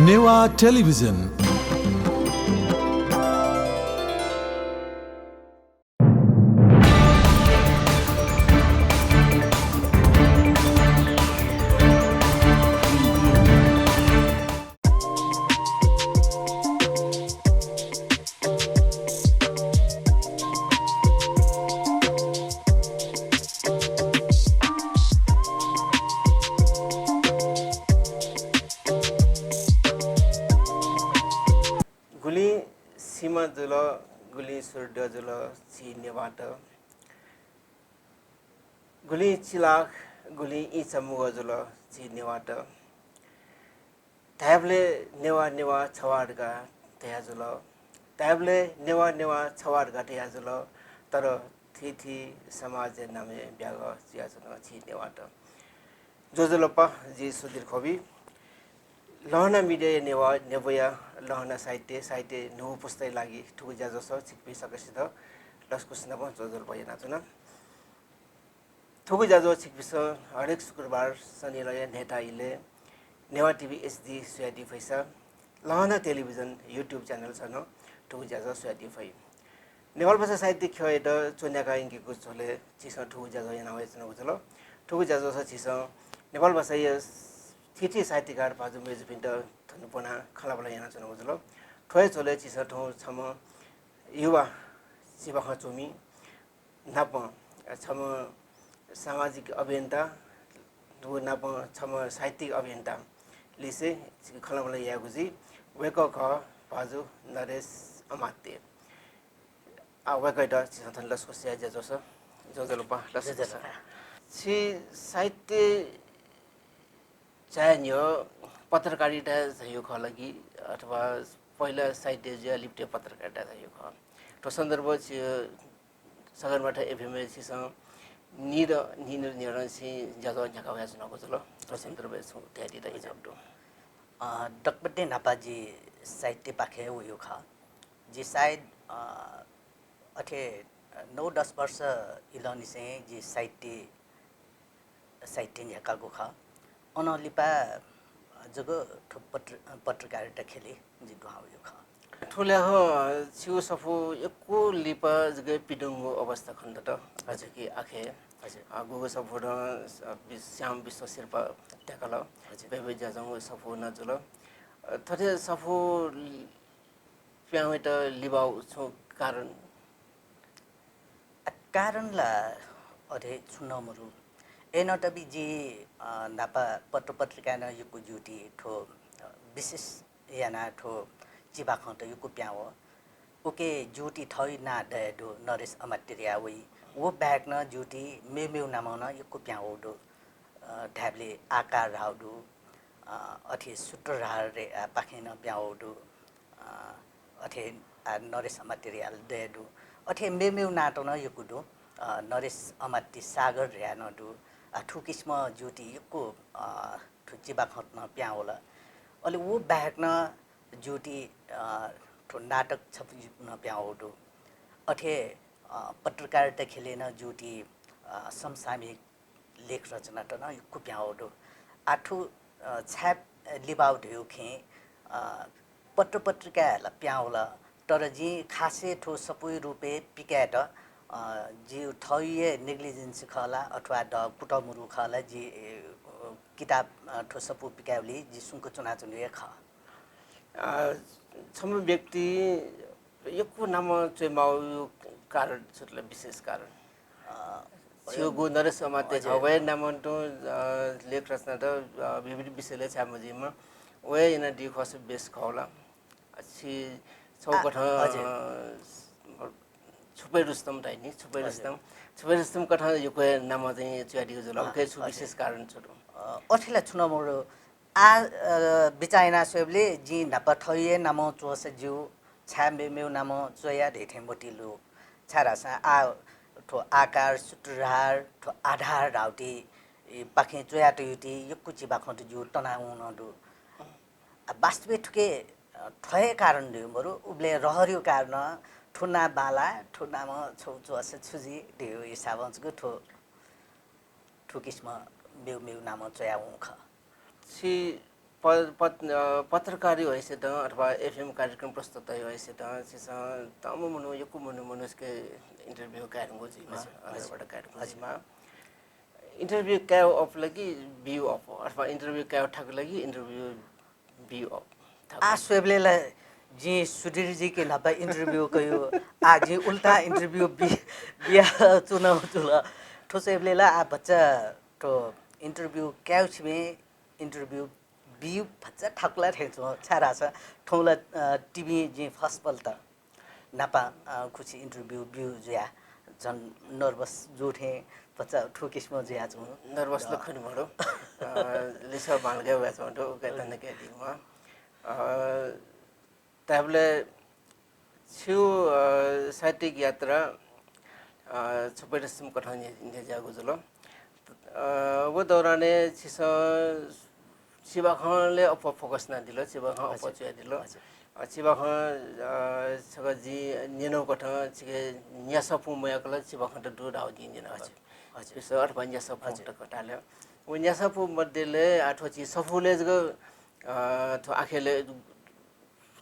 Newa television गुली सीमा जुल गुली सूर्य जुल चीनेबाट गुली चिलाख गुली ई चमुग जुल चीनेबाट त्याबले नेवा नेवा छवाडगा त्या जुल त्याबले नेवा नेवा छवाडगा त्या जुल तर थी समाज नामे ब्याग चिया जुल चीनेबाट जो जुलपा जी सुधीर खोबी लहना मिडिया नेवा नेबोया लहना साहित्य नु पुस्तै लागि ठुक जाजस छिक्पि सकसित लस्कुस नब जोजल भएन जुन ठुक जाजो छिक्पिस हरेक शुक्रबार शनिलय नेता इले नेवा टिभी एचडी सुयादी फैसा लहना टेलिभिजन युट्युब च्यानल छन ठुक जाजो सुयादी फै नेवाल भाषा साहित्य खय द चोन्याका इंगिको छोले छिस ठुक जाजो याना होय छन बुझल ठुक जाजो छ छिस नेपाल भाषा थिथि साहित्यकार बाजु मेज पिन्ट थनुपना खलाबला याना छन बुझल ठोय चोले छिस ठौ छम युवा सिबाख चोमी नाप छम सामाजिक अभियन्ता दु नाप छम साहित्यिक अभियन्ता लिसे खलाबला यागुजी वेक ख बाजु नरेश अमात्य आ वेक द छिस थन लसको स्या जजोस जोजलपा लस छि साहित्य चाहे न्यो पत्रकारिता सहयोग लागि अथवा पहिला साहित्य जे लिप्टे पत्रकारिता सहयोग तो सन्दर्भ सगरमाथा एफएम छिस निर निरसी जगह जगह यास नगजल तो सन्दर्भ छु त्यादी त इजब्दो डकबटे नापाजी साहित्य पाखे उयो खा जे सायद अथे 9-10 वर्ष इलनी से जे साहित्य झकाको खा अनलिपा जग पत्रकारिता खेले जी दुहाउ यो खा ठुले हो छिउ सफु एको लिपा जगे पिडुङको अवस्था खण्ड त अझ कि आखे गुगु सफु र श्याम विश्व शेर्पा ट्याकल बेबे जाजङ सफु नजुल थथे सफु प्याउ त लिबाउ छु कारणला अरे छुनमरु एन तबी जी नापा पत्रिका न युको जुटी ठो विशेष याना ठो चिबा खन्त युको प्याउ ओके जुटी थई ना दो नरेश अमात्य वई वो बैग न जुटी मेमेउ नाम न युको प्याउ दो ढ्याबले आकार राउडु अथे सुटर रे पाखे न प्याउ दो अथे नरेश अमात्य दे दो अथे मेमेउ नाटो न युको दो नरेश अमात्य सागर र्या न दो ठुकिस्म जुटी युको ठुचिबा खत्न प्याउला अलि वो बैग न जुटी ठो नाटक छपन प्याउडो अथे पत्रकारिता खेले न जुटी समसामयिक लेख रचना त न युको प्याउडो आठु छाप लिबाउ ढ्यौ खे पत्रिका ला प्याउला तर जी खासे ठो सपुई रुपे पिकाट जी थइए नेग्लिजेन्स खला अथवा द कुटमुरु खला जी किताब ठो सपु पिकाउली जी सुनको चुनाचुनी ख छम व्यक्ति यको नाम चाहिँ माउ कारण छुटले विशेष कारण छिउ गु नरेश अमात्य छवे नाम तो लेख रचना त विभिन्न विषयले छामजिमा वे इन दि खस बेस खौला छि छौ कठ छुपै रुस्तम टाइनी छुपै रुस्तम कथा युको नाम चाहिँ च्याडीको जुल के छु विशेष कारण छुटु अठिला छुनमरो आ बिचाइना सेबले जी नपथइए नाम चोस जु छाम्बे मेउ नाम चोया धेथे मोटिलो छारासा आ ठो आकार सुटुरार ठो आधार राउटी पाखे चोया टयुटी युकु चिबा खन्त जु तनाउ नदु वास्तविक ठुके ठय कारण दिउ मरु उबले रहरियो कारण ठुना बाला ठुनाम छौचो अस छुजी दिउ हिसाबको ठुकिस्म मेउ नाम चोया उख छि पत्रकारी हैसियत अथवा एफएम कार्यक्रम प्रस्तुत हैसियत चिसा तम मनु यकु मनु मनुसके इन्टरभ्यू कार्यक्रम जिमा अनरबाट कार्यक्रम जिमा इन्टरभ्यू क्या अफ लगी व्यू अफ अथवा इन्टरभ्यू क्या ठाक लगी इन्टरभ्यू व्यू अफ आ स्वेबलेला जी सुधीर जी के नापा इंटरव्यू कयो आज उल्टा इंटरव्यू बिया चुनाव चुला ठोसेबलेला आ बच्चा तो इंटरव्यू क्या में इंटरव्यू बियु बच्चा ठाकुला ठेचो छारा छ ठौला टिभी जी फर्स्ट पल्ट नापा खुशी इंटरव्यू बियु ज्या जन नर्भस जोठे बच्चा ठोकिसम ज्या छु नर्भस लखन भडो लिसा बालगे व्याच भडो गतन के दिमा तबले छु साहित्यिक यात्रा छुपेरसम कठन इंदे जागो जुलो वो दौराने छिसा शिवा खानले अप फोकस ना दिलो शिवा खान अप चुया दिलो शिवा खान सगा जी नेनो कठन छिके न्यासपु मयाकल शिवा खान त दु दाउ दिन दिन हजुर सर भन्या सपु त कटाले वो न्यासपु मध्येले आठो छि सफुले जग थो आखेले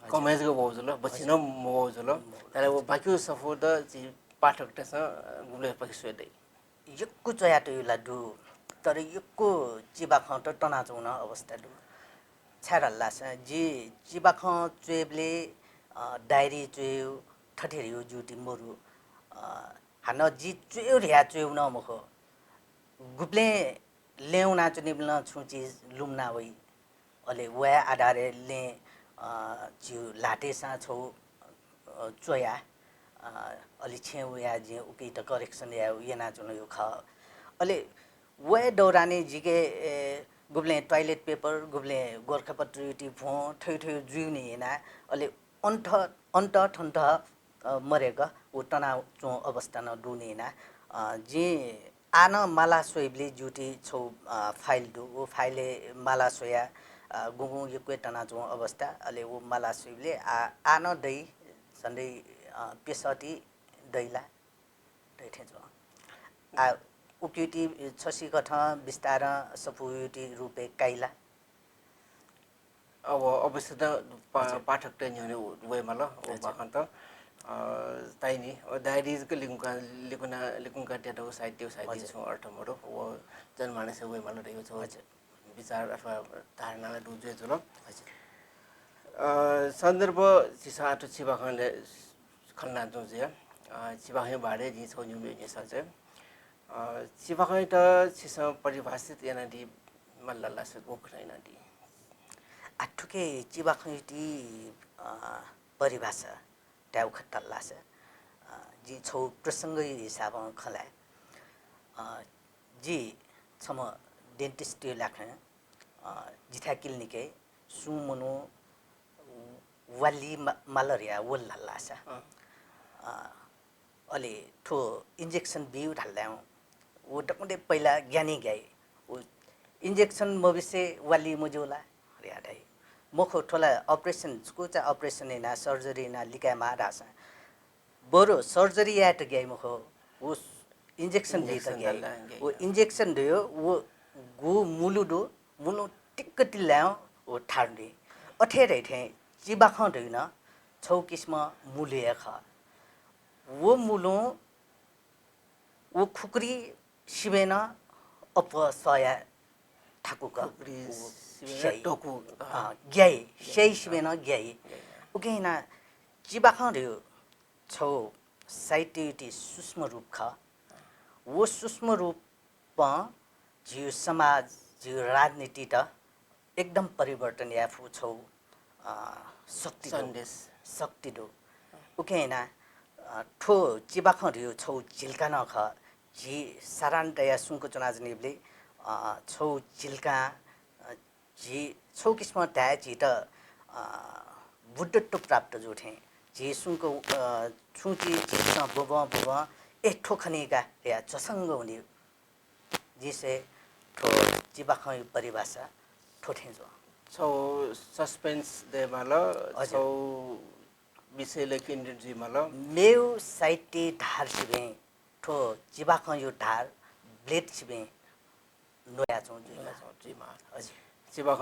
कमेज गो बोजुलो बचिन मोजुलो ताले वो बाकी सफु द छि पाठक तस गुले पकिसो दे यक्कु चया त युला दु तर यक्कु चिबा ख त तना चुना अवस्था दु छारल्ला छ जी चिबा ख चेबले डायरी चेउ ठठेरियो जुटी मोरु हान जी चेउ रिया चेउ न मखो गुप्ले लेउना चुनि बिल छुची लुमना वइ अले वे आधारे ले जिउ लाटे सा छौ चोया अलि छेउ या जे उकि त करेक्सन या येना जुन यो ख अले वे दौराने जिके गुब्ले टॉयलेट पेपर गुब्ले गोरखापत्र युटी भो ठै ठै जुनि हेना अले अन्त ठन्त मरेगा उ तना चो अवस्था न दुनेना जे आन माला सोइबले जुटी छौ फाइल दु वो फाइले माला सोया गुगु यक्वे तना चो अवस्था अले वो माला सोइबले आन दै सन्दै पेसटी दैला दैथे जो आ उक्युटी छसी कठ विस्तार सपुयुटी रुपे काइला अब अवश्य त पाठक त न्यने वे मल ओ बाखन त ताइनी डायरीज के लिकुना टेटो साहित्य छ अर्थ मरो वो जनमानस वे मल रह्यो छ विचार अथवा धारणालाई दुजे जुल सन्दर्भ सिसा आटो छिबाखनले खन्ना जुजे छिबाखे बाडे जि छौ न्यु ने सचे छिबाखे त छिसा परिभाषित एनादि मल्लला से गोखैना दि आठुके चिबाखैटी परिभाषा ट्याउ खट्टल्ला छ जी छौ प्रसंग हिसाब खला जी छम डेन्टिस्ट लाखे जिथा क्लिनिके सुमनो वाली मलेरिया वल्ला छ अले ठो इंजेक्शन बिउ ढल्लाउ वो टकुंडे पहिला ज्ञानी गए वो इंजेक्शन मबिसे वाली मुजोला रियाडै मखो ठोला ऑपरेशन स्कुचा ऑपरेशन ना सर्जरी ना लिका मारासा बरो सर्जरी याट गए मखो वो इंजेक्शन दे त गए वो इंजेक्शन दियो वो गु मुलुडो मुलु टिक्क टिल्याउ वो ठाड्ने अठेरै थे चिबा ख दैन छौ किस्म मुलिया ख वो मुलु वो खुकरी सिबेना अपसया ठाकुका टोकु ग्याई सेई सिबेना ग्याई उकेना चिबा ख दियो छौ साहित्यटी सूक्ष्म रूप ख वो सूक्ष्म रूप प जिउ समाज जिउ राजनीति त एकदम परिवर्तन याफु छौ शक्ति सन्देश शक्ति दो उकेना ठो चिबाख रियो छौ झिल्का न ख जी सारान्टया सुनको चुनाजनीबले छौ झिल्का जी छौ किस्म त्या जी त बुद्धत्व प्राप्त जोठे जी सुनको छुची झिल्का बुबा ए ठोखनेका या चसंग हुने जिसे ठो चिबाख परिभाषा ठोठे जो छौ सस्पेंस दे माल छौ विषयले केन्द्रित जी माल मेउ साहित्य धार सिबे ठो चिबाख यो धार ब्लेड सिबे नोया छौ जी मा चिबाख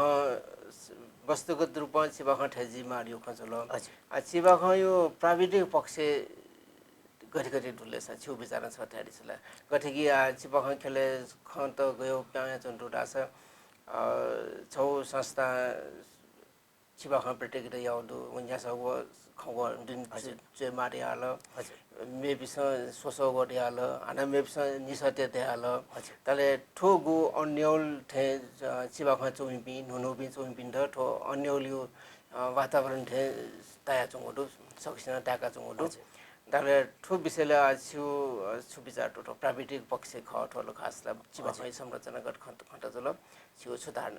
वस्तुगत रूपमा चिबाख ठेजीमा यो खचलो हजुर चिबाख यो प्राविधिक पक्ष गठिगठि ढुले छ छु विचार छ त्यारिसला गठिकी चिबाख खेले खन्त गयो प्या चन्टु डास छौ संस्था चिबाख प्रतिक्रिया याउदु वन्या सब खव दिन जे मारि हाल हजुर मे बिस सोसो गरि हाल आना मे बिस निसते ते हाल हजुर तले ठोगु अन्यल थे चिबाख चोइपि नुनुपि चोइपि द ठो अन्यलियो वातावरण थे ताया चंगोदु सक्सिना ताका चंगोदु तले ठो विषयले छु छु विचार टो प्राविधिक पक्ष ख ठोल खासला चिबाख संरचना गठ खन्त खन्त जल छु सुधार्न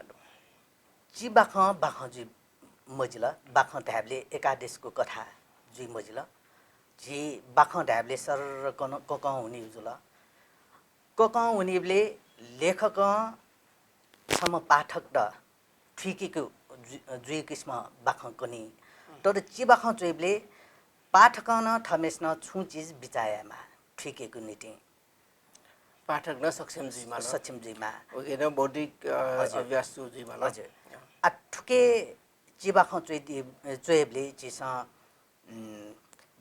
चिबाख बाख जी मजिला बाख ढ्याबले एकादेशको कथा जी मजिला जी बाख ढ्याबले सर कक हुने जुल कक हुनेले लेखक सम पाठक द ठिकीको जुई किस्म बाख कनी तर चिबाख चोइबले पाठक न थमेस न छु चीज बिचायामा ठिकीको नीति पाठक न सक्षम जीमा ओके बौद्धिक अभ्यास जीमा हजुर आ ठुके चिबाख चोइबले चिस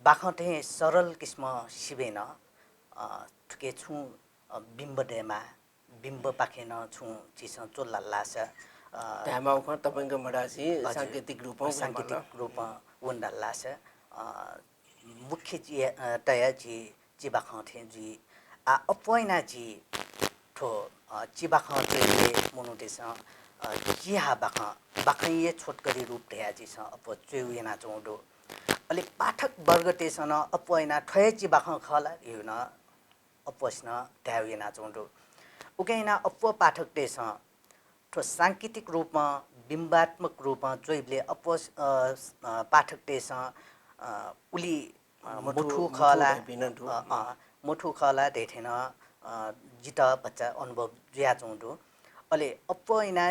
बाख थे सरल किस्म सिबेन ठुके छु बिम्ब डेमा बिम्ब पाखेन छु चिस चोल्ला लास त्यहाँ उख तपाईको मडासी सांकेतिक रूपमा वन्डा लास मुख्य तया जी चिबाख थे जी आ अपैना जी ठो चिबाख थे मुनुदेश चिहा बाखैये छोटकरी रूप ढया जी छ अप चेउना चौडो अले पाठक वर्ग तेसन अपैना ठय चिबाख खला यो न अपस्न ढ्याउना चौडो उकैना अप पाठक तेस ठो सांकेतिक रूपमा बिम्बात्मक रूपमा चोइबले अपस पाठक तेस उली मुठु खला देखेन जित बच्चा अनुभव ज्या चौडो अले अपैना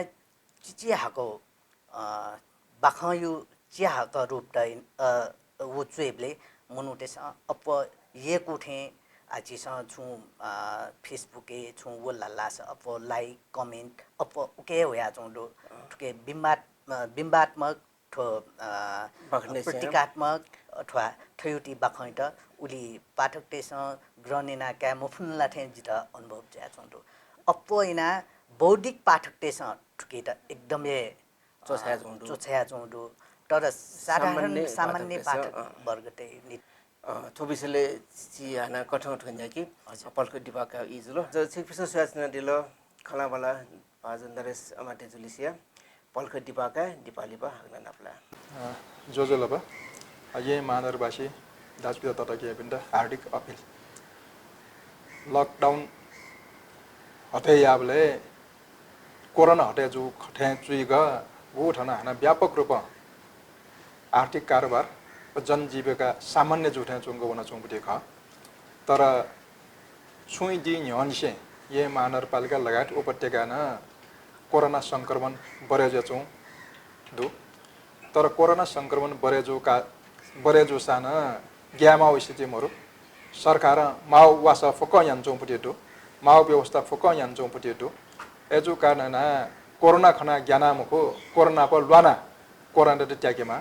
चिचिहाको बाखयु चिहाको रूप वो चुइबले मुनुटेस अप ये कुठे आचिस छु फेसबुके छु वो लालास अप लाइक कमेन्ट अप उके होया चौडो ठुके बिम्बात्मक ठो प्रतीकात्मक अथवा थयुटी बाखैट उली पाठक तेस ग्रनेना क्या मुफुनला थे जित अनुभव ज्या चौडो अपैना बौद्धिक पाठक तेस ठुके त एकदमै चोछया चौडो तर सामान्य पाठक वर्ग ते थोबिसले चियाना कठौट खन्या कि पल्को डिबाका इजुलो ज छिपिस सुयाचना दिलो खलाबला बाजन्दरेस अमाटे जुलिसिया पल्को डिबाका दिपालिबा हगना नापला जोजोलबा ये मानरबासी दाजपिता तटकीय बिन्दा हार्दिक अपिल लकडाउन हटे याबले कोरोना हटे जो खठे चुइगा वो ठना हना व्यापक रूपमा आर्थिक कारोबार जनजीविका सामान्य जुठे चुंगो बना चुंगपुटे ख तर छुई दि न्यनसे ये महानगरपालिका लगायत उपत्यका न कोरोना संक्रमण बढे चौ दु तर कोरोना संक्रमण बढे सान ग्यामा स्थिति मरु सरकार माउ वासा फक यान चौपुटे दु माउ व्यवस्था फक यान चौपुटे दु एजु कारण कोरोना खना ज्ञाना मुको कोरोना पर लवाना कोरोना त त्याकेमा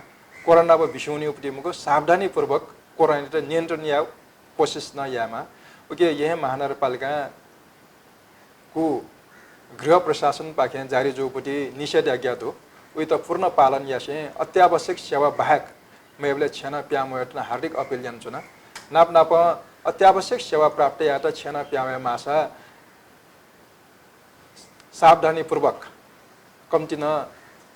कोरोना पर विषुनी उपति मुको सावधानी पूर्वक कोरोना त नियन्त्रण या कोशिश न यामा ओके यह महानगरपालिका को गृह प्रशासन पाखे जारी जो उपति निषेधाज्ञा दो उही त पूर्ण पालन यासे अत्यावश्यक सेवा बाहेक मेबले छेना प्यामोयटना हार्दिक अपिल यान्चुना नाप अत्यावश्यक सेवा प्राप्त या त छेना प्यामे मासा सावधानी पूर्वक कम्ती न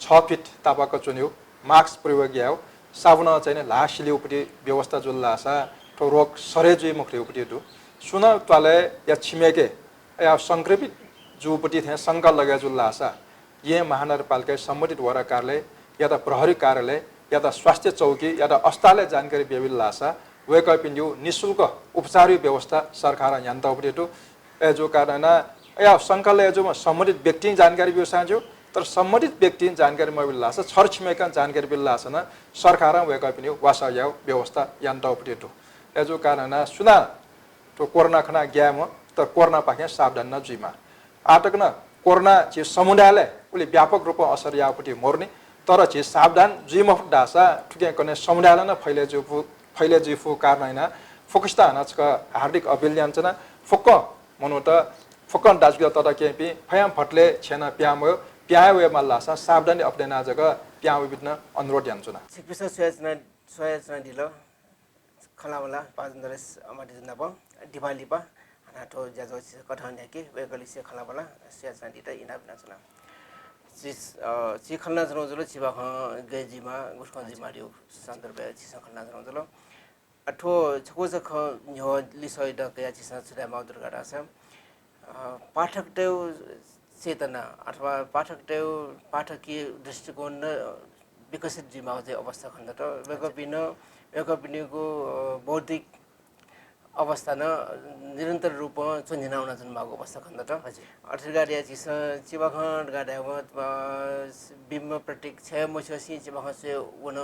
6 फिट तापाको चुन्यौ मास्क प्रयोग याउ साबुन चाहिँ लासिले उपति व्यवस्था जुल्लासा तो रोग सरेजुई मुखरे उपति दु सुन तले या छिमेके या संक्रमित जो उपति थे शंका लगे जुल्लासा ये महानगरपालिका सम्बन्धित वडा कार्यालय या त प्रहरी कार्यालय या त स्वास्थ्य चौकी या त अस्पतालले जानकारी बेबिल्लासा वेकअप इन यो निशुल्क उपचार व्यवस्था सरकार यन्ता उपति दु एजो कारण या शंकाले जो सम्बन्धित व्यक्ति जानकारी बिउसान्जो तर सम्बन्धित व्यक्ति जानकारी मबिल्ला छ छरछिमेका जानकारी बिल्ला छ न सरकार वेकअप इन वासा याउ व्यवस्था यन्ता उपति दु एजो कारण सुना तो कोरोना खना ग्याम त कोरोना पाखे सावधान न जुइमा आटक न कोरोना चाहिँ समुदायलाई उसले व्यापक रूपमा असर यापट्टि मोर्ने तर चाहिँ सावधान जुइमफ डासा ठुक्या कने समुदायलाई न फैले जुइफु कारण हैन फोकस्ता हनचका हार्दिक अभिनन्दन फोक मनु त फोकन दाजगिया तदा केपी फयाम फटले छेना प्यामो प्यावे मल्लासा सावधानी अपडेना जगा प्यावे बित्न अनुरोध यान्छुना सिक्पिस सोयाजना दिलो खलावला पाजन्दरेस अमादि जुनाब दिवालीपा नाटो जाजो कठन याके वेगलिसे खलावला सोयाजना दिता इना बिनाचना ची खलना जनो चिबा ख गेजिमा गुस्खन जिमारियो सन्दर्भ चिसा खलना जनो अठो छको ख न्यो लिसय द कया चिसा छुदा माउदर गरास पाठक देव चेतना अथवा पाठक देव पाठकीय दृष्टिकोण विकसित जिमा चाहिँ अवस्था खण्ड त वेगपिनको बौद्धिक अवस्था न निरन्तर रूपमा चुनिनाउन जुन भएको अवस्था खण्ड त अर्थात् गाडिया चिस चिबाखण्ड गाडियामा बिम्ब प्रतीक छय मोसी चिबाख से वन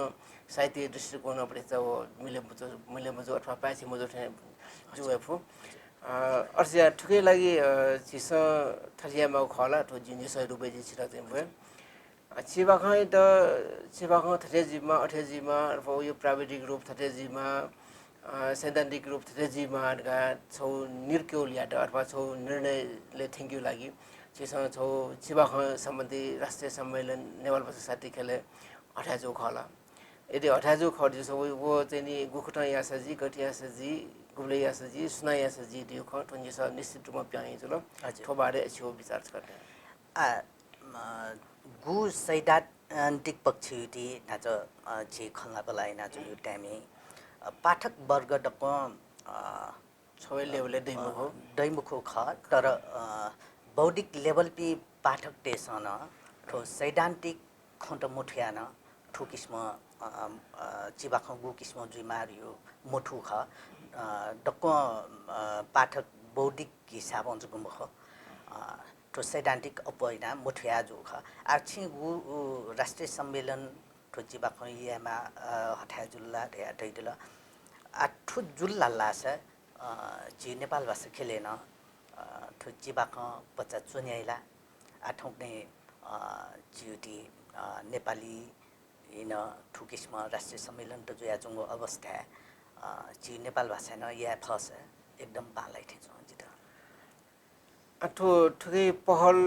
साहित्य दृष्टिकोण अपने चाहिँ मिले मजो अथवा पाछि मजो जुएफु अर्सिया ठुकै लागि चिस थरियामा खला तो जिनिस रुपैयाँ छिरा चाहिँ भयो चिबाखाई त चिबाख थटेजीमा अठेजीमा अथवा यो प्राविधिक रूप थटेजीमा सैद्धान्तिक रूप थटेजीमा छौ निर्क्योलियाट अथवा छौ निर्णयले थ्याङ्क यू लागि चिसँग छौ चिबाख सम्बन्धी राष्ट्रिय सम्मेलन नेवार भाषा साथी खेले अठाजो खला यदि अठाजो खर्ज छ वो चाहिँ नि गुखुटा यासजी गटियासजी गुब्ले यासजी सुना यासजी दियो ख टुन्जिस निश्चित रूपमा प्याइ जुल ठोबारे छौ विचार गर्ने गु सैद्धान्तिक पक्षी नाच जे खल्ला बलाई नाच यो टाइमी पाठक वर्ग डक सबै लेभलले दैमुखो ख तर बौद्धिक लेभल पि पाठक टेसन ठो सैद्धान्तिक खन्त मुठियान ठु किस्म चिबाख गु किस्म जुइ मारियो मुठु ख डक पाठक बौद्धिक हिसाब हुन्छ गुम्ख ठो सैद्धान्तिक अपैना मुठिया जो ख आछि गु राष्ट्रिय सम्मेलन ठो चिबाख यामा हठा जुल्ला ढया दैदल आ ठु जुल्ला लास जि नेपाल भाषा खेलेन ठु चिबाख बच्चा चुन्याइला आठौँने जिउटी नेपाली इन ठु किस्म राष्ट्रिय सम्मेलन त जो याजुङको अवस्था जि नेपाल भाषा न या फस एकदम पालाई थे जो जित अथो ठुकै पहल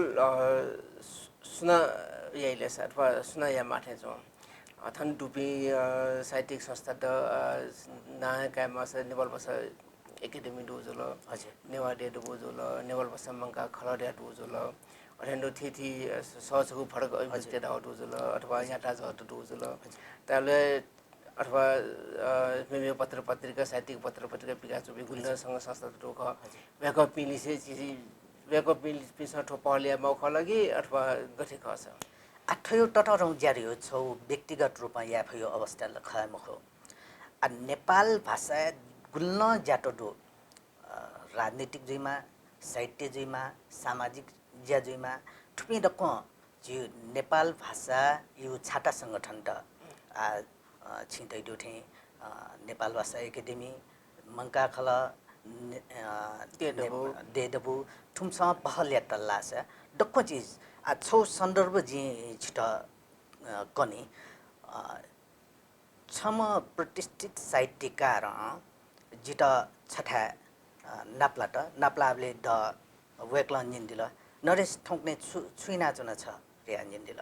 सुना याइले अथवा सुना या माथे जो अथन डुबी साहित्यिक संस्था त नायकमा नेपाल भाषा एकाडेमी डोजोल हजुर नेवा डे डोजोल नेपाल भाषा मङ्का खलड्या डोजोल अठेन्डो थिथि सहजको फरक अभिव्यक्ति डाउ डोजोल अथवा याटा जहट डोजोल त्यसले अथवा मेमे पत्र पत्रिका साहित्यिक पत्र पत्रिका पिकाचुबी गुल्लसँग संस्था टोख ब्याकअप पिलिसे चिजी ब्याकअप पिलिसे ठो पहलिया मौख लागि अथवा गठे खस आठयो टटरौँ ज्यारियो छौ व्यक्तिगत रूपमा या भयो अवस्था लखमखो आ नेपाल भाषा गुल्न ज्याटो डो राजनीतिक जुइमा साहित्य जुइमा सामाजिक ज्या जुइमा ठुपी डक जो नेपाल भाषा यो छाटा सङ्गठन त छिँदै डोठे नेपाल भाषा एकाडेमी मङ्का खल देडबु ठुमसँग पहल या टल्ला छ डक्को चिज आ छौ सन्दर्भ जी छिट कनी छम प्रतिष्ठित साहित्यकार जिट छठा नाप्लाले द वेक्लन जिन्दिल नरेश ठोक्ने छुइना चुन छ रिया जिन्दिल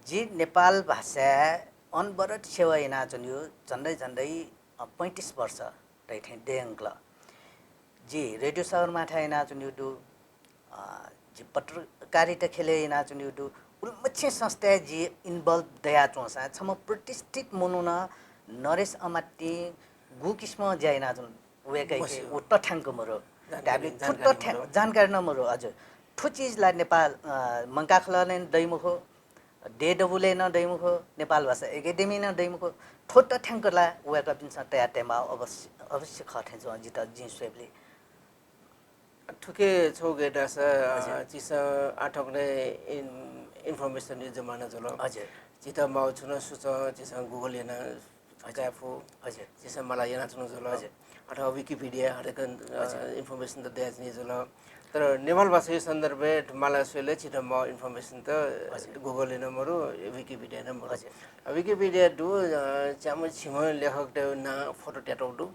जी नेपाल भाषा अनवरत सेवा इना चुन्यो झन्डै 35 वर्ष दैथे देङ्ग्ल जी रेडियो सहरमा इना चुन्यो दु जी पत्रकारिता खेले इना चुन्यो दु उल्मच्छे संस्था जी इन्भल्भ दया चोसा छम प्रतिष्ठित मुनुन नरेश अमात्ती गु किस्म ज्याइना जुन वेकै उ तथ्याङ्क मरो जानकारी नमरो हजुर ठु चिजलाई नेपाल मङ्का खलले दैमुखो डेडबुले न दैमुखो नेपाल भाषा एकाडेमी न दैमुखो ठो तथ्याङ्कला वेका पिन्छ तया टेमा अवश्य खथे जो जित जिन्सेबले ठुके छौ गेटा छ चिस आठकले इन्फर्मेसन यो जमाना जलो हजुर चिता माउ छुन सुच चिस गुगल याना हजाफु हजुर चिस मलाई याना छुन जलो अथवा विकिपीडिया हरेक इन्फर्मेसन त दिया नि जलो त तर नेपाल भाषा सन्दर्भे मलाई सोले छिटो म इन्फर्मेसन त गुगल नम्बरु विकिपीडिया नम्बर विकिपीडिया दु चाम छिम लेखक दे ना फोटो ट्याटो दु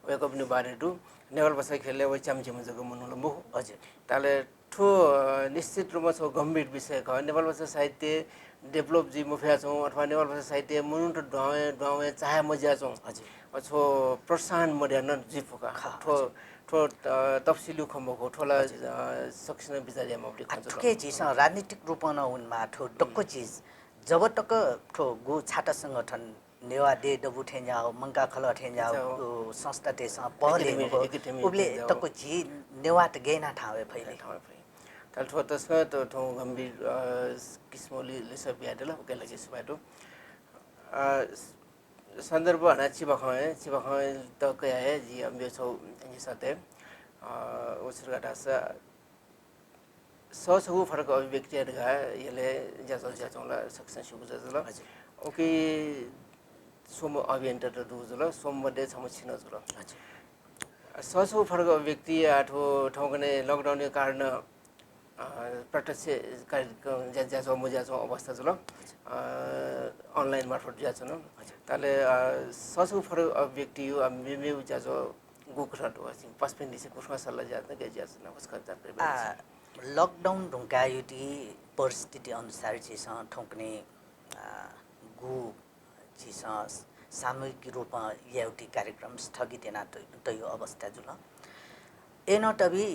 वेक अपनी बारे दु नेपाल भाषा खेले व चाम छिम जको मनुल मु ताले ठो निश्चित रूपमा छ गम्भीर विषय क नेपाल भाषा साहित्य डेभलप जी मुफिया छौं अथवा नेपाल भाषा साहित्य मनु त डवे चाहे मजा छौं छो प्रोत्साहन मर्यान जिफुका ठो ठो तफसिलु खम्बको ठोला सक्सन बिचारिया मबडी खन्छ ठुके चिज राजनीतिक रूपमा न उनमा ठो डक्को चिज जब तक ठो गु छाटा संगठन नेवा दे डबु ठेन्या मंका खल ठेन्या संस्था तेसा पहले उबले तको जी नेवा त गेना ठावे फैले तल ठो तस्क त ठो गम्भीर किस्मोली लिसब यादला ओके लागि सुबाटो सन्दर्भ हना चिबखय त कया है जी अम्बे छौ नि सते उसरगा दासा ससगु फरक अभिव्यक्ति अडगा यले ज्याजल ज्याजला सक्सेस सुगु जला ओके सोम अभियन्टर त दुजुल सोम मध्ये छम छिन जुल ससगु फरक अभिव्यक्ति आठो ठौकने लकडाउन कारण प्रत्यक्ष कार्यक्रम ज्याजो मुज्याजो अवस्था जुल अनलाइन मार्फत ज्याजन ताले ससगु फरक अभिव्यक्ति यो मेमे ज्याजो गुखरट वासिङ पस्पिन दिसे कुफा सल्ला ज्याजन के ज्याजन नमस्कार जानकारी लकडाउन ढुङ्गा युटी परिस्थिति अनुसार चाहिँ ठोक्ने गु चाहिँ सामूहिक रूपमा एउटी कार्यक्रम स्थगित एना त यो अवस्था जुल एन टबी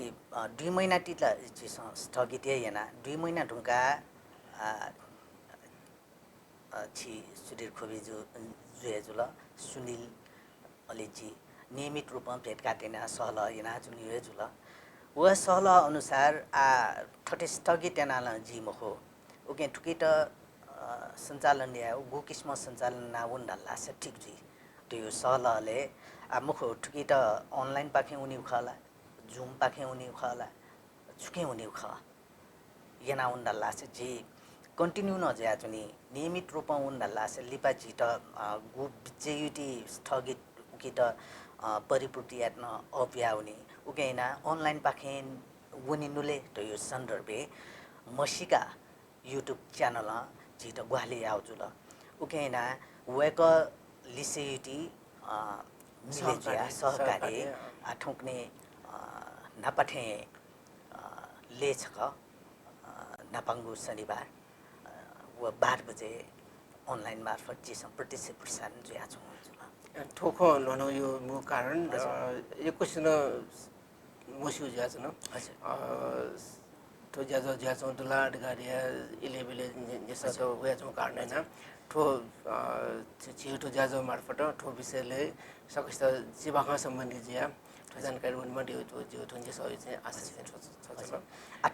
2 महिना टिला चाहिँ स्थगित एना 2 महिना ढुङ्गा छि सुधीर खोबी जुल सुनिल अलिजी नियमित रूपमा भेटघाट एना सहल एना जुन यो जुल वह सहल अनुसार ठटे स्थगित एनाल जिम हो उके ठुकिट सञ्चालन या गु किस्म सञ्चालन ना उन डल्ला से ठीक जी तो यो सहलले मुखो ठुकिट अनलाइन पाखे उनी खला जुम पाखे उनी खला छुके उनी ख येना उन डल्ला से जी कन्टिन्यू न ज्या जुनी नियमित रूपमा उन डल्ला से लिपा जिट गु बिजेयुटी स्थगित उकिट परिपूर्ति यात्न अभ्याउनी उकेना अनलाइन पाखेन वनिनुले तो यो सन्दर्भे मसिका युट्युब च्यानल जित ग्वाले आउजुल उकेना वेक लिसेयुटी मिलेजिया सहकारी ठोक्ने नापाठे लेछक नापाङ्गु शनिबार व 12 बजे अनलाइन मार्फत जिसम प्रत्यक्ष प्रसारण ज्या छु ठोखो लनो यो मु कारण यो क्वेशन मुसिउ ज्याछ न तो ज्याछ दुला डगारिया इलेबेले जसा तो व्याजो कारण हैन ठो छिटो ज्याजो मार्फत ठो विषयले सकस्त जीवाख सम्बन्धी ज्या जानकारी उनमा दियो जो थन्जे सबै चाहिँ आशिष छ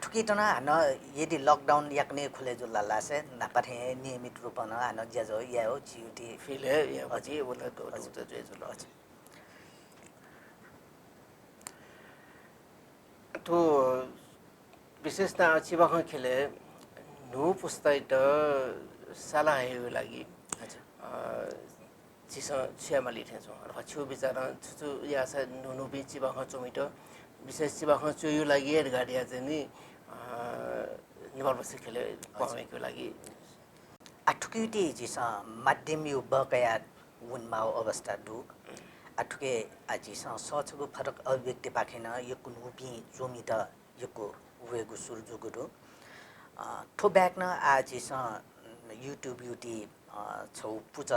ठुकिटना हान यदि लकडाउन याक्ने खुले जो लालासे नापाथे नियमित रूपमा हान ज्याजो या हो जिउटी फिले या बजी बोला तो जो तो विशेषता चिबाख खेले नु पुस्ताइ त साला हेउ लागि चिसा छ्यामाली थेछौ र छु बिचार छु या छ नु बि चिबाख चोमिट विशेष चिबाख चोयु लागि हेड गाडिया चाहिँ नि नेपाल बसे खेले पामेको लागि ठुकिटी जिसा माध्यम यु बकया उन्माउ अवस्था दु ठुके आजिसा सचगु फरक अभिव्यक्ति पाखेन यो कुनुपि जोमित यको वेगु सुरजुगुदो ठो ब्याक्न आजिसा युट्युब युटी छौ पुज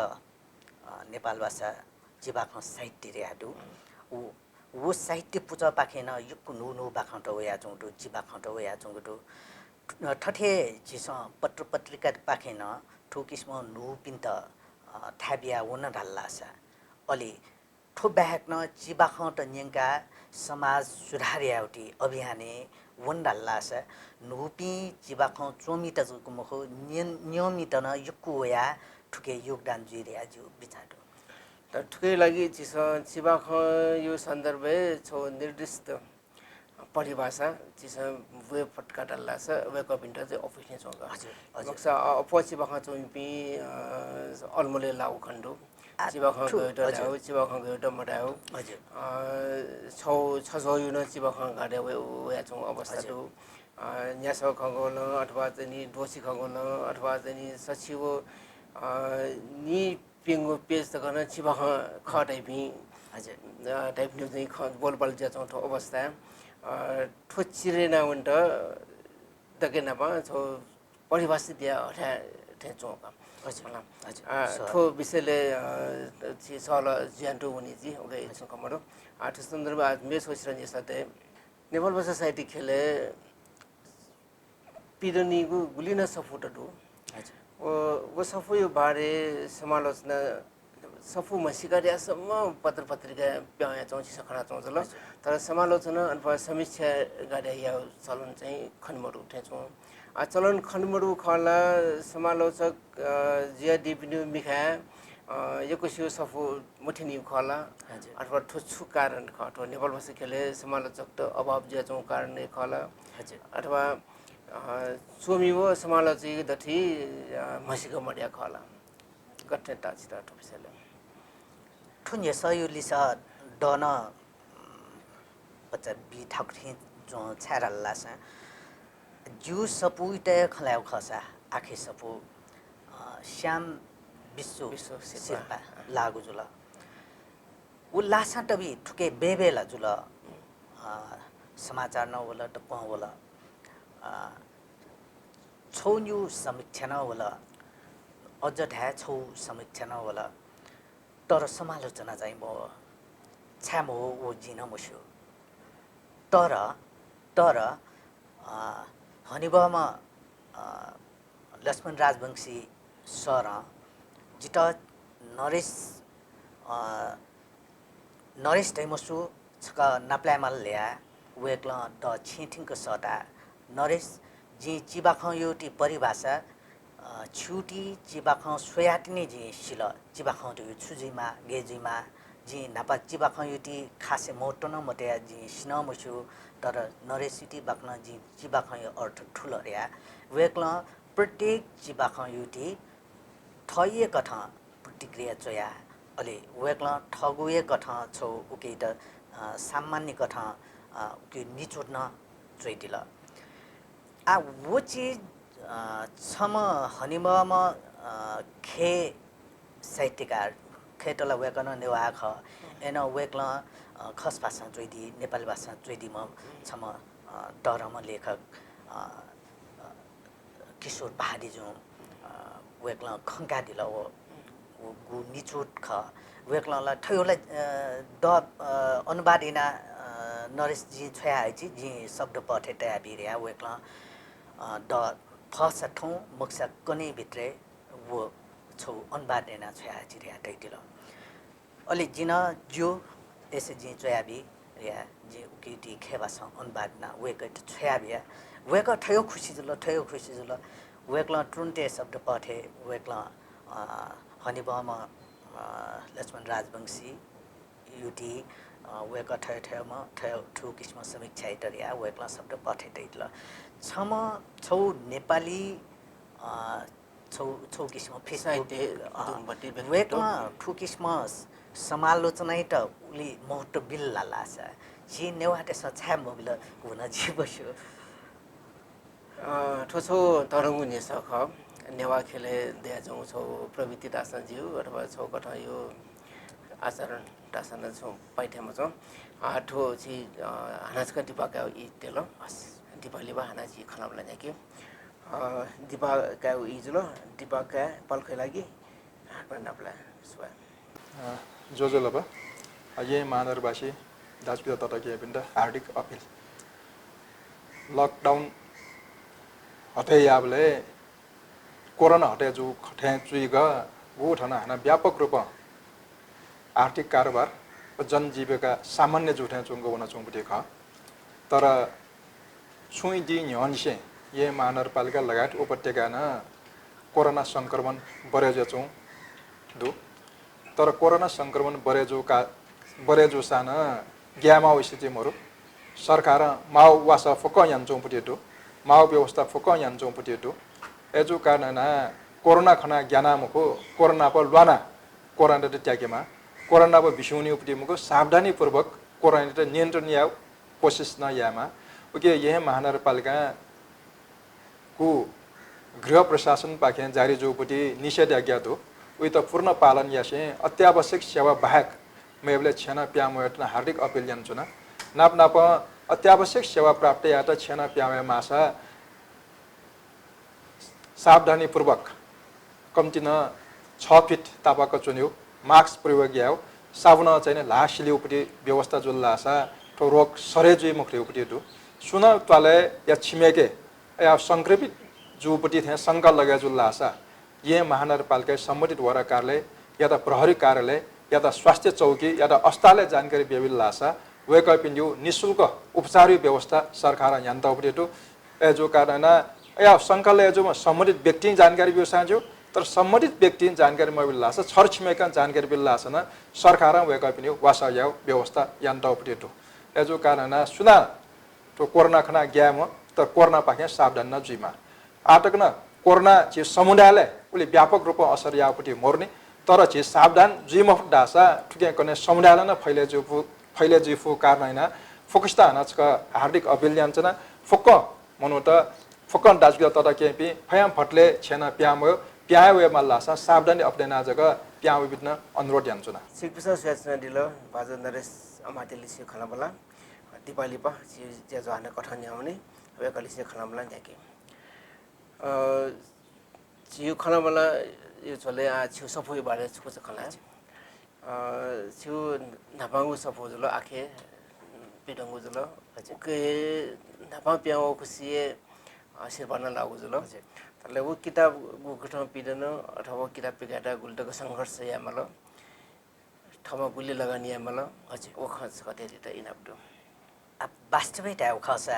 नेपाल भाषा जिबाख साहित्य रेडु वो साहित्य पूजा पाखेन युक्कु नु बाखन्ट वया जोंडु जिबाखन्ट वया जोंडु ठठे जिस पत्र पत्रिका पाखेन ठो किस्म नु पिन्त थाबिया वन ढल्लासा अलि ठो बाहेक न जिबाखन्ट न्यंका समाज सुधार याउटी अभियाने वन ढल्लासा नुपि जिबाख चोमित जुकु मखो नियमित न युक्कु वया ठुके योगदान जुइरिया जु बिचाडो ठुकै लागि चिबाख यो सन्दर्भे छौ निर्दिष्ट परिभाषा चिस वे फटका डल्ला छ वे कपिन्ट चाहिँ अफिस नै छ हजुर मक्सा अपछि बखा चोइपि अलमले लाउ खण्डो 지박한 거도 나오 지박한 거도 뭐라고 हजुर छसोयुन चिबखङ गाडे वे छौँ अवस्थाहरू न्यासो खगोल अथवा चाहिँ नि दोषी खगोल अथवा चाहिँ नि सचिव नि पिङ्गो पेज त गर्न चिबख खटाइपि हजुर टाइप न्युज चाहिँ बोलबाल ज्याचौँ ठो अवस्था ठो चिरेना उन्ट दके नपा छौ परिभाषित या हटा ठेचौँ हजुर ठो विषयले सल ज्यान्टो हुने जी ओके यसो कमरो आठ सन्दर्भ आज मे सोचिरहने साथै नेपाल भाषा साहित्य खेले पिडनीको गुलिन सफुटडु वो सफु यो बारे समालोचना सफु मसिकारियासम्म पत्र पत्रिका प्याया चौँची सखडा चौँचल तर समालोचना अथवा समीक्षा गरे या चलन चाहिँ खनमरु उठेछौँ चलन खनमरु खला समालोचक जिया डिपिन्यु मिखा यो कुसियो सफु मुठिनी खला अथवा ठुछु कारण खटो नेपाल भाषा खेले समालोचक त अभाव जिया चौँ कारणले खला अथवा सोमिवो समालोचक दथि मसिको मडिया खला गट्टे टाचिता टोपिसले ठुन्य सयुलिसा डन बच्चा बी ठाकुर जो छारल्ला सा जु सपुइटे खलाउ खसा आखे सपु श्याम विश्व सिर्पा लागु जुल उ लासा टबी ठुके बेबेला जुल समाचार न होला त प होला छौन्यु समीक्षा न होला अझ ढ्या छौ समीक्षा न होला तर समालोचना चाहिँ म छ्याम हो ओ जिन मुस्यो तर हनिबमा लक्ष्मण राजवंशी सर जित नरेश दैमसु छक नाप्लायमाल ल्या वेक्ल द छिथिङको सटा नरेश जी चिबाख योटी परिभाषा छुटी चिबाख सोयाटिनी जी सिल चिबाख छुजिमा गेजिमा जी नापा चिबाख युटी खासे मोटो न मटे जी सिन मुसु तर नरेसिटी बाक्न जी चिबाख यो अर्थ ठुलो र्या वेक्ल प्रत्येक चिबाख युटी ठइए कथ प्रतिक्रिया चोया अले वेक्ल ठगुए कथ छौ उके त सामान्य कथ उके निचोड्न चोइदिल आ वो चीज छम हनिममा खे साहित्यकार खेटला वेकन नेवा ख एन वेक्ल खस भाषा जोइदी नेपाली भाषा जोइदी म छम डरम लेखक किशोर पहाडी जो वेक्ल खङ्का दिल वो गु निचोट ख वेक्ललाई ठयोला द अनुवादिना नरेश जी छया जी जी शब्द पठे तया बिर्या वेक्ल द फसा ठौँ मक्सा कनै भित्रे वो छौ अनुवादिना छया जी र्या दैदिल अलि जिन जो ऐसे जी चयाबी या जी उकेटी खेबास अनुवादना वेकट छयाबिया वेक ठयो खुसी जुल वेक्ल ट्रुन्टे शब्द पठे वेक्ल हनिबमा लक्ष्मण राजवंशी युटी वेक ठयोमा ठयो ठु किसिम समीक्षा इटरिया वेक्ल शब्द पठे दैदिल छम छौ नेपाली छौ किसिम फेसबुक वेक्ल ठु किसिम समालोचना त उली महत्व बिल्ला लासा जी नेवाटे सछा मोबिल हुन जीवसो ठोछो तरंगु नेसख नेवा खेले दया जाउँ छौ प्रवृत्ति दासन जिउ अथवा छौ कठ यो आचरण दासन छौ पाइठेमा छौ ठो छि हानाजका दिपाका इ तेल दिपालीबा हानाजी खनाबला न्याके दिपाका इ जुल दिपाका पलखै लागि नाप्ला सुवा जोजोलबा ये मानरबासी दाजपिता तटकीय पिण्ड हार्दिक अपिल लकडाउन हटे याबले कोरोना हटे जो खठे चुइगा वो ठना हाना व्यापक रूप आर्थिक कारोबार जनजीविका सामान्य जुठे चुंगो बना चुंगपुटे खा तर छुई दी न्यनसे ये महानगरपालिका लगायत उपत्यका न कोरोना संक्रमण बढे जचौं दु तर कोरोना संक्रमण बरेजो सान ग्यामाउ स्थिति मरु सरकार माउ वासा फक यान्छौं पुटेटो माउ व्यवस्था फक यान्छौं पुटेटो एजु कारण कोरोना खना ज्ञाना मुखो कोरोना पर ल्वाना कोरोना त्यागेमा कोरोना बिसुनी उपति मुको सावधानी पूर्वक कोरोना नियन्त्रण या कोशिश न यामा ओके यह महानगरपालिका को गृह प्रशासन पाखे जारी जोपटी निषेधाज्ञा तो उही त पूर्ण पालन यासे अत्यावश्यक सेवा बाहेक मेबले छेना प्यामोटना हार्दिक अपिल जान्छुना नाप नाप अत्यावश्यक सेवा प्राप्त या त छेना प्यामे मासा सावधानी पूर्वक कम्ती न 6 फिट तापाको चुन्यो मास्क प्रयोग याओ साबुन चाहिँ लासिली उपटी व्यवस्था जुल्ला आसा तो रोग सरेजुई मुखले उपटी दु सुन तले या छिमेके या संक्रमित जो उपटी थे शंका लगा जुल्ला आसा ये महानगरपालिका सम्बन्धित वडा कार्यालय या त प्रहरी कार्यालय या त स्वास्थ्य चौकी या त अस्पतालले जानकारी बेबिल्ला आसा वेक पिन्यु निशुल्क उपचार व्यवस्था सरकार यन्त्र उपटी दु जो कारण या शंकाले जो सम्बन्धित व्यक्ति जानकारी बिसाजु तर सम्बन्धित व्यक्ति जानकारी मबिल्ला छ छर छिमेका जानकारी बिल्ला छ न सरकार वेक पिन्यु वासा याव व्यवस्था यन्त्र उपटी दु जो कारण सुना तो कोरोना खना ग्याम त कोरोना पाखे सावधान न जुइमा आटक न कोरोना चाहिँ समुदायलाई उले व्यापक रूपमा असर यापट्टि मोर्ने तर चाहिँ सावधान जुइम डासा ठुके कने समुदायलाई न फैले जुइफु कारण हैन फोकस्ता हनचक हार्दिक अभियान्चना फोक्क मनु त फोक्क दाजु त केपी फयाम फटले छेना प्यामो प्यावे मल्लासा सावधानी अपडेना जग प्यावे बित्न अनुरोध यान्चना सिकपिसा सुयाचना दिलो बाजु नरेश अमातेली से खलाबला दिपाली पा जे जो हाने कठन याउने वेकली से खलाबला न्याके छिउ खलाबला यो चले आ छिउ सफोइ बारे छुको खला छिउ नापाङु सफो जुल आखे पिडंगु जुल के नापाङ प्याउ खुसिए सिरबाना लागु जुल तले वो किताब गुठम पिडन अथवा किताब पिगाटा गुल्टको संघर्ष यामल ठमा गुली लगानी यामल हजुर ओ खर्च कते त इनाप्दो अब वास्तविक है खसा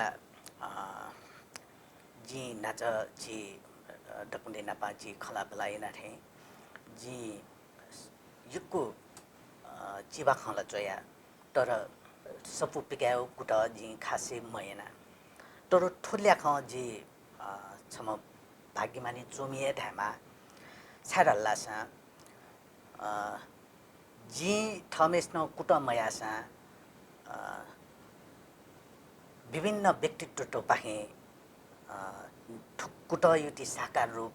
जी नाच जी डकुंडे नापा जी खला बलाई ना थे जी युको जीवा खला चया तर सपु पिकायो कुटा जी खासे मयना तर ठुल्या ख जी छम भाग्यमानी चोमिए धामा छाडल्लासा जी थमेस्न कुटा मयासा विभिन्न व्यक्तित्व तो पाहे कुटा युति साकार रूप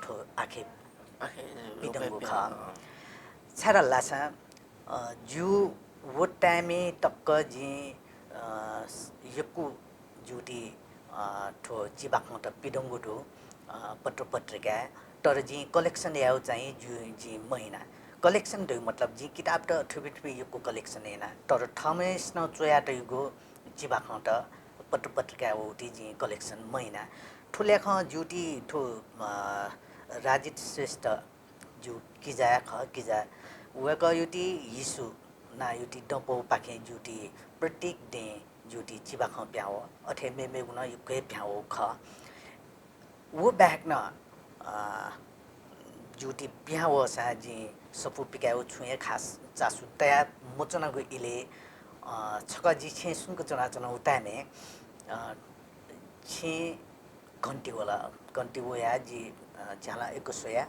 ठो आखे पिडंगु ख छाडल्लासा जु वो टाइमे टक्क जी यकु जुटी ठो जिबाखम त पिडंगु दु पत्र पत्रिका तर जी कलेक्सन याउ चाहिँ जु जी महिना कलेक्सन दु मतलब जी किताब त ठुबी यकु कलेक्सन हैन तर थमेस न चोया तयगु जिबाखम त पत्र पत्रिका उटी जी कलेक्सन महिना ठुल्या ख जुटी ठो राजित श्रेष्ठ जु किजा ख किजा वेक युटी यीशु ना युटी डपो पाखे जुटी प्रत्येक डे जुटी चिबाख प्याओ अथे मे गुण युके प्याओ ख वो बैक न जुटी प्याओ सा जी सपु पिकाओ छुए खास चासु तया मोचना गो इले छका जी छे सुनको चना चना उताने छे घन्टी वया जी जाला एकसया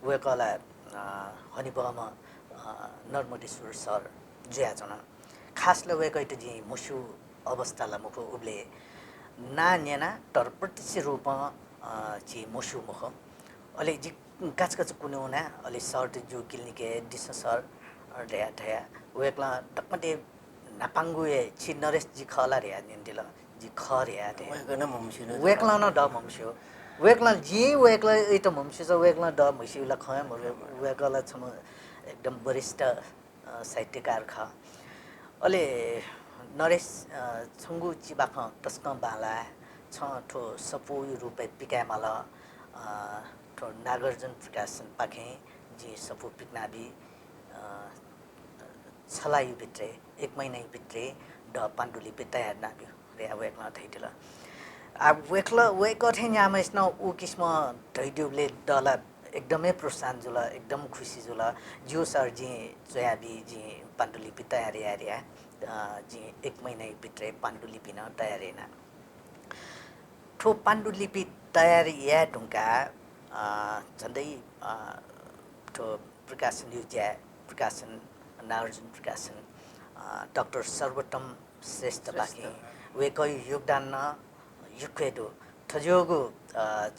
वेकला हनिपम नर्मदेश्वर सर जया जना खास लगेको त जी मुसु अवस्थाला मुख उब्ले ना नेना तर प्रत्यक्ष रूपमा जी मुसु मुख अले जी काचकाच कुनुना अले सर्ट जो क्लिनिके दिस सर ढया ढया वेकला टक्मटे नापाङ्गुए छि नरेश जी खला रे निन्दिला जी खरिया रे वेकला न ड ममसु वेकला जी वेकला एत ममसु छ वेकला ड मसिला खम वेकला छम एकदम वरिष्ठ साहित्यकार ख अले नरेश छंगु चिबाख तस्क बाला छ ठो सपु रुपे पिकामाल ठो नागार्जुन प्रकाशन पाखे जी सपु पिकनाबी छलायु भित्रे 1 महिना भित्रे ड पाण्डुलिपि तयार नाग्यो रे वेकला थैदिला आ वेकला वेक थे न्यामेस न उ किस्म धैदिउले डला एकदमै प्रोत्साहन जुल एकदम खुसी जुल जो सर जी चयाबी जी पाण्डुलिपि तयारी आरिया जी 1 महिना भित्रै पाण्डुलिपि न तयारी न ठो पाण्डुलिपि तयारी या ढुंगा झन्डै ठो प्रकाशन युज्या प्रकाशन नागार्जुन प्रकाशन डाक्टर सर्वोत्तम श्रेष्ठ बाकी वेको योगदान न युक्वेदो थजोगो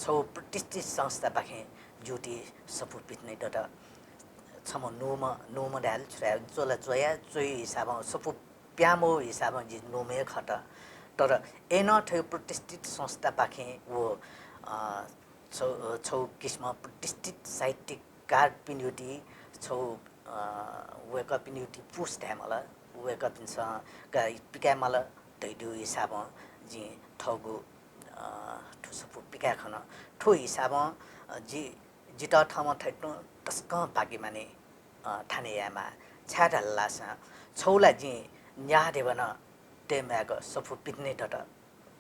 छौ प्रतिष्ठित संस्था बाखे जुटी सपोर्ट पिट्ने डटा छमो नोम ढाल छुरा जोला जोया जोइ हिसाब सपो प्यामो हिसाब जि नोमे खट तर एन ठयो प्रतिष्ठित संस्था पाखे वो छौ किस्म प्रतिष्ठित साहित्यकार पिन्युटी छौ वेका पिन्युटी पुस्ट हामीलाई वेका पिन्छ का पिका मलाई दैडु हिसाब जि ठगु ठु सपो पिका खन ठो हिसाब जि जिता ठाउँमा ठैट्नु तस्क पाकी माने ठाने यामा छाडल्लास छौला जि न्याह देवन तेम्याग सफु पिट्ने डट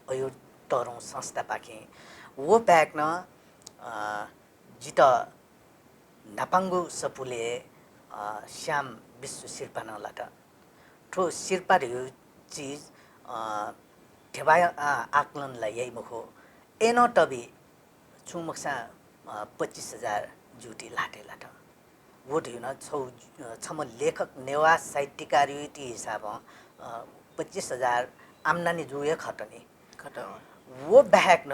अयो तरौं संस्था पाकी वो ब्याग न जित नापाङ्गु सपुले श्याम विश्व शिल्पा नलाट ठो शिल्पा यो चीज ठेबाय आकलनलाई यही मुखो एनो टबी छुमक्सा 25,000 जुटी लाटे लाट वो ढिन छम लेखक नेवा साहित्यकार युति हिसाब 25,000 आम्दानी जुए खटनी खट वो बाहेक न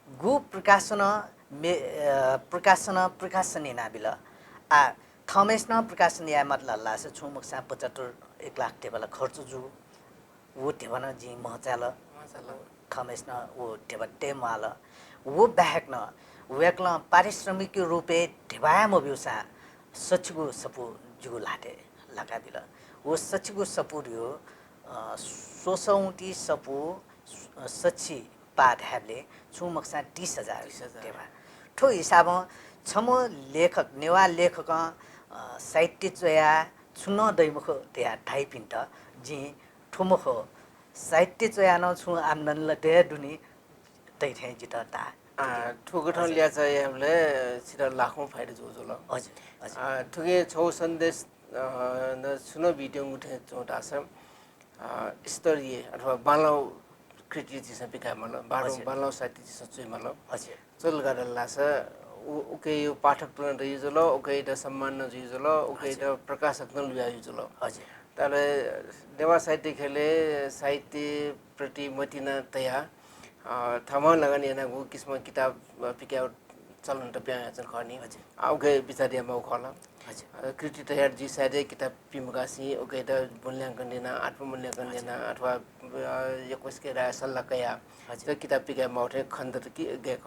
गु प्रकाशन नाबिल आ थमेस न प्रकाशन या मतलब लास छुमक्सा 75 लाख टेबल खर्च जु वो टेबन जी महचाल थमेस न वो टेबल टेमाल वो बाहेक न वेक्ल पारिश्रमिक रूपे ढेबाया मोबिउसा सचिगु सपु जुगु लाटे लगाबिल वो सचिगु सपु रियो सोसौटी सपु सची पाठ हेबले छुमक्सा 30,000 ढेबा ठो हिसाब छमो लेखक नेवा लेखक साहित्य चया छुन दैमुख त्या ढाइपिन्ट जी ठुमुख साहित्य चया न छु आम्दन ल दे दुनी दैथे जिता ठुगठन ल्या चाहिँ हामीले सिधा लाखौं फाइदा जोजोल हजुर ठुगे छौ सन्देश न सुनो भिडियो मुठे चोटा छ स्तरीय अथवा बालौ कृति चाहिँ पिका मल बालौ साहित्य चाहिँ सच्चै मल हजुर चल गरला छ ओके यो पाठक तुलन युजल ओके द सम्मान न युजल ओके द प्रकाशक न लुया युजल हजुर तर नेवा साहित्य खेले साहित्य प्रति मतिना तया थमा लगन याना गु किस्म किताब पिका चलन त प्या चल खनी ओके बिचारिया म खला कृति तयार जी साइडे किताब पिमगासी ओके द मूल्याङ्कन देना आत्ममूल्याङ्कन देना अथवा यो कसके राय सल्लाह कया त्यो किताब पिका मौठे खण्ड त कि गेक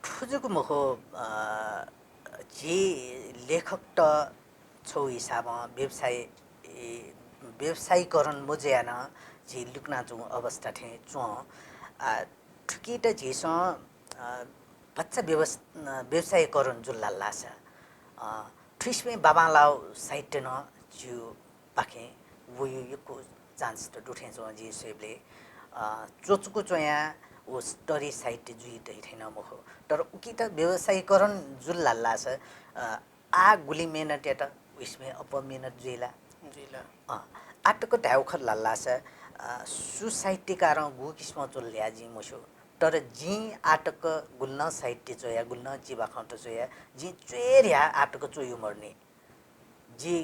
ठुजुको मखो जे लेखक त छौ हिसाब व्यवसायीकरण मुजेन जे लुक्ना जो अवस्था थे चो ठुकी त जेस बच्चा व्यवसायीकरण जुल्ला लास ठुसमे बाबालाउ साहित्य न जु पाखे वो यो चान्स त दुठे जो जी सेबले चोचुको चोया वो स्टोरी साहित्य जुइ दैथेन मुखो तर उकी त व्यवसायीकरण जुल्ला लास आ गुली मेहनत त उसमें अप मेहनत जुइला आटको ढाउखर लालास सुसाहित्यकार गु किस्म चोल्या जी मुसो तर जी आटक गुल्न साहित्य चोया गुल्न जीवा खन्त चोया जी चेरिया आटक चोयो मर्ने जी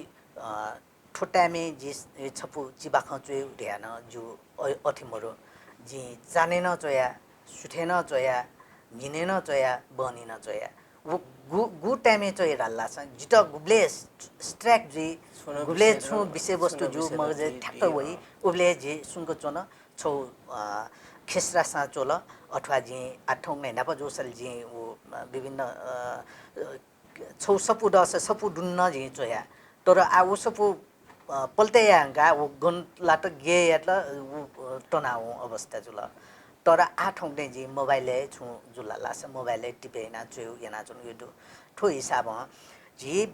ठोटामे जी छपु जीवा ख चोयो ध्यान जो अथिमरो जी जानेन चोया सुठेन चोया मिनेन चोया बनिन चोया वो गु टाइमे चोय राल्ला छ जित गुब्ले स्ट्रैक जी गुब्ले छु विषय वस्तु जो मजे ठ्याक्क वइ उब्ले जे सुनको चोन छौ खेसरा सा चोल अथवा जी आठौं महिना प जोसल जी वो विभिन्न छौ सपु दस सपु दुन्न जी चोया तर आ वो सपु पल्तेयाङ्गा वो गन लाट गे यातला तनाउ अवस्था जुल तर आठौं ने जी मोबाइल छु जुल्ला लास मोबाइल टिपेना चोय याना चोन यो ठो हिसाब जी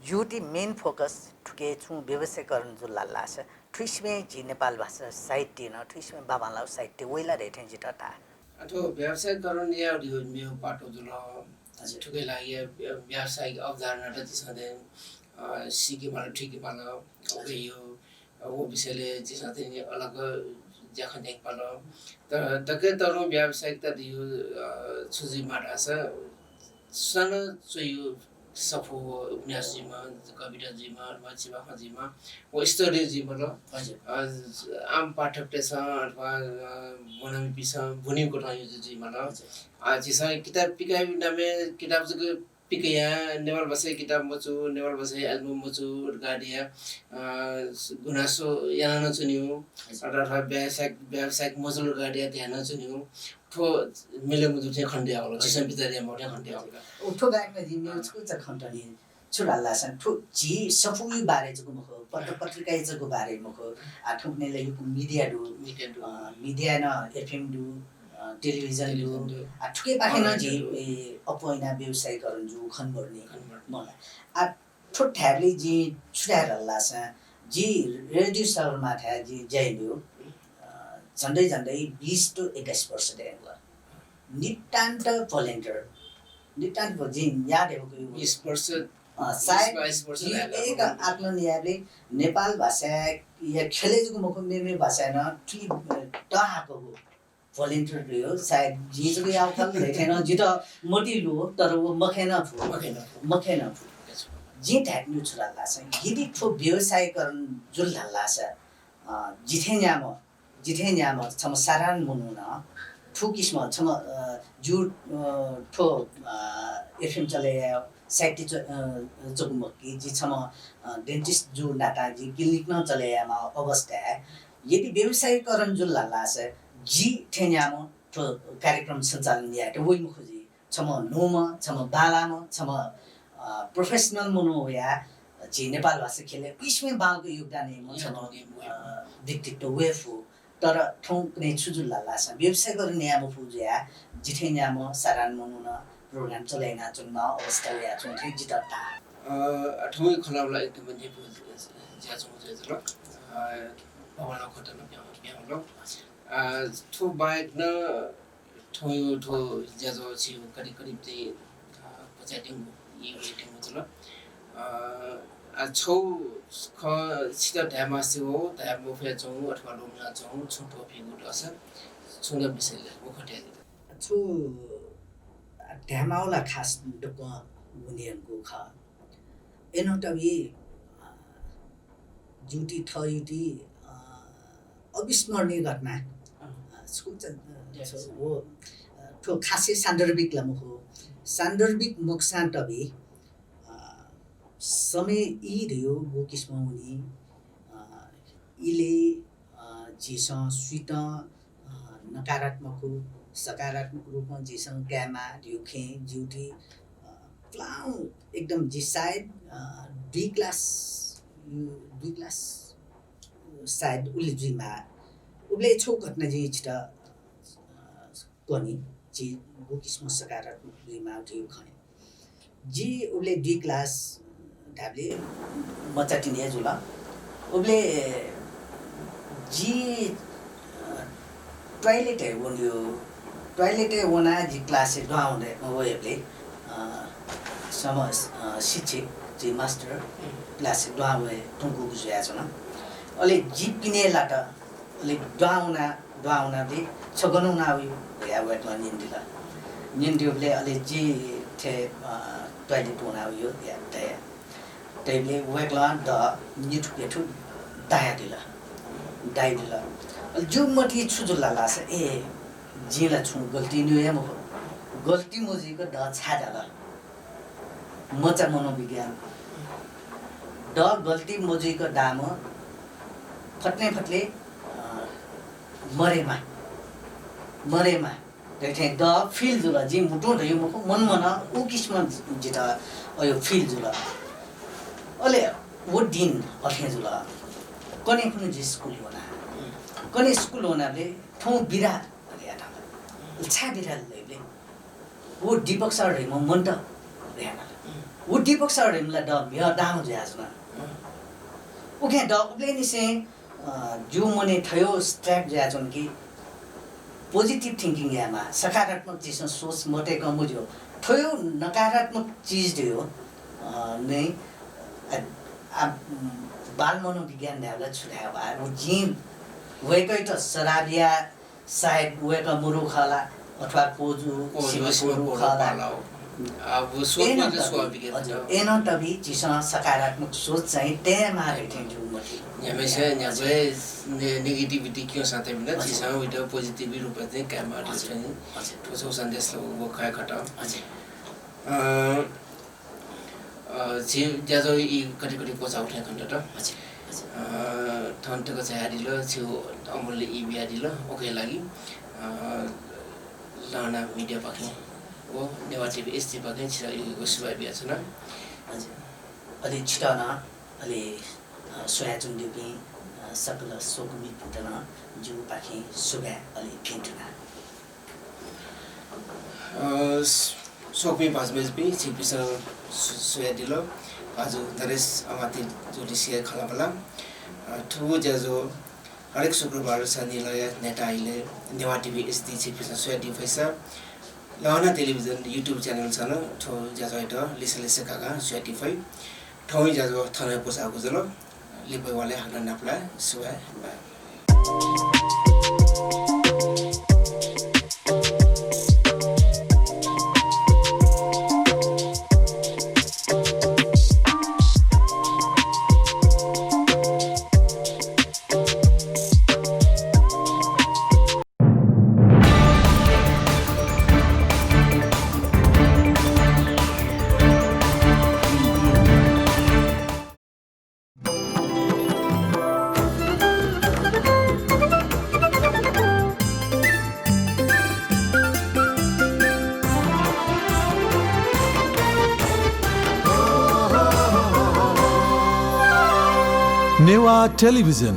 जुटी मेन फोकस ठुके छु व्यवसायीकरण जुल्ला लास ठुसमे जी नेपाल भाषा साहित्य न ठुसमे बाबालाउ साहित्य वइला रेठे जिटता अथवा व्यवसायीकरण या मेरो पाटो जुल ठुके लागि व्यावसायिक अवधारणा त छँदैन सिके माल ठिक पाल ओके यो वो विषयले जिसते अलग ज्याखन देख पाल तर तके तरु व्यावसायिकता दियो छुजी माडा छ सानो चाहिँ सफो उपन्यासजीमा कविताजीमा अथवा चिबाखाजीमा वा स्टोरीजीमा ल आम पाठक छ अथवा बनामी पिसा भुनी कोठाजीमा ल चाहिँ किताब पिकाइ नामे किताब चाहिँ पिकया नेवाल भाषा किताब मचु नेवाल भाषा एल्बम मचु गाडिया गुनासो याना चुन्यु अथवा व्यावसायिक मजल गाडिया ध्यान चुन्यु ठो मिले मुदु चाहिँ खण्डे आउला जिसम बितारिया मोटे खण्डे आउला उठो गायकमा जी म्युजिकको चाहिँ खण्डनी छुराल्ला सन ठो जी सफुई बारे चाहिँ मुख पत्रिका चाहिँ बारे मुख आठुक्नेले यो मिडिया न एफएम दु टेलिभिजन दु ठुके पाखेन जी अपैना व्यवसायीकरण जु खनबर्ने मलाई आ ठो ठ्याबले जी छुराल्ला सन जी रेडियो सर्भरमा था जी जयलु झन्डै 20 to 21 वर्ष देला नितान्त भोलेन्टियर नितान्त भोजि याद हेको 20 वर्ष सायद 22 वर्ष एक आत्मनियाले नेपाल भाषा या खेलेजको मुख मेमे भाषा न ठि टहाको हो भोलेन्टियर रह्यो सायद जिजको आउथल लेखेन जित मोटिलो तर वो मखेन जी ठ्याक्नु छुराला छ यदि ठो व्यवसायीकरण जुल हल्ला छ जिथेन्यामा छम सारान मुनुना ठुकिस्म छम जु ठो एफएम चले साइटी जोगमकी जी छम डेन्टिस्ट जु नाटा जी क्लिनिक न चलेयामा अवस्था यदि व्यवसायीकरण जुल हल्ला छ जी थेन्यामा ठो कार्यक्रम सञ्चालन या त वइ मुखजी छम नोम छम बालाम छम प्रोफेसनल मुनु या जी नेपाल भाषा खेले पिसमे बालको योगदान हेर्नु छ व्यक्तित्व वेफु तर ठौँ कुनै छुजुल लाछ व्यवसाय गर्ने न्यामो पुज्या जिठे न्यामो सारान मनुन प्रोग्राम चलाइना चुन्न अवस्था या चुन ठिक जितता ठौँ खलाउला एकदम नेपु ज्या चुन ज्या ल भवना खतन प्याउलो ठो बाइक न ठो ज्या जो छि करिब चाहिँ पचाटिङ यो रेटिङ छ ल छौ ख सिधा ढ्यामा हो ढ्यामा फेचौँ अथवा लुम्ना चौँ छोटो फिगुट अस छुङ्गा विषयले मुखट्या छु ढ्यामाउला खास डुक मुनियनको ख एनोटबी जुटी थयुटी अविस्मरणीय घटना स्कुल हो ठो खासै सान्दर्भिक लमुख हो सान्दर्भिक मुखसान्तबी समय यी रह्यो वो किस्म हुने इले जीसँग स्वित नकारात्मक हो सकारात्मक रूपमा जीसँग क्यामा ढ्युखे ज्युटी प्लाउ एकदम जी सायद 2 क्लास सायद उसले जुइमा उसले छौ घटना जी छिटा कोनी जी वो किस्म सकारात्मक जुइमा ढ्यु खने जी उसले 2 क्लास ढाबले मचाटिने जुला उसले जी टॉयलेट है वना जी क्लास डुआउने वेबले शिक्षक जी मास्टर क्लास डुआउने टुङ्गु गुज्या छ न अले जी पिने लाटा अले डुआउनाले छगनुना या वेटमा निन्दिला अले जी थे टॉयलेट वना यो या तैले वेगला द निठु दाइदिला जो मटी छुजुला लास ए जिला छु गल्ती न्यु या म गल्ती मोजीको द छाडाला मचा मनोविज्ञान द गल्ती मोजीको दाम फट्ले मरेमा देखे द फिल जुला जी मुटु रह्यो म मन उ किस्म जिता अयो फिल जुला अले वो दिन अथे जुला कने कुन जी स्कुल होनाले ठौ बिरा याटा छा बिरा लेले वो दीपक सर रे म मन त रेना वो दीपक सर रे मलाई द म्या दाम ज्याजना ओके द उले नि से जो मने थयो स्ट्र्याप ज्याजन कि पोजिटिभ थिंकिङ यामा सकारात्मक चीज सोच मोटे कमुजो थयो नकारात्मक चीज दियो नै बाल मनोविज्ञान ल्याउला छुट्यायो भए जिम वेकै त सराबिया सायद वेका मुरु खला अथवा कोजु सिमु खला अब सोचमा चाहिँ स्वाभाविक हजुर एन टबी जिसँग सकारात्मक सोच चाहिँ त्यहाँमा भेट्थ्यौँ मथि हमेशा यहाँ नेगेटिभिटी क्यों साथै बिना चिसँग उइटा पोजिटिभ रूपमा चाहिँ काम आर्टिस चाहिँ ठोसो सन्देश वो खाय खटा जे ज्याजो इ कति पोचा उठे खण्ड त ठन्टको चाहिँ हारिल छेउ अमूल्य इ बिहारिल ओके लागि लाना मिडिया पाखे वो नेवा टिभी एसटी पाखे छिरा यो सुबाइ बिहा छ न हजुर अलि छिटाउन अलि सोया चुन्डुकी सकल सोकुमी पुटन जु पाखे सुगा अलि फिन्टुना सोकमी भाजमेज पनि छिपिस सोया दिलो बाजु दरेस अमाति जोडी सिया खलाबला ठु ज्याजो हरेक शुक्रबार शनिलय नेता आइले नेवा टिभी एसटी छिपिस सोया दि पैसा लहना टेलिभिजन युट्युब च्यानल छ न ठो ज्याजो इट लिसले काका सोया दि फै ठौ ज्याजो थने पोसाको जलो लिपै वाले हाना नापला सोया नेवा टेलिभिजन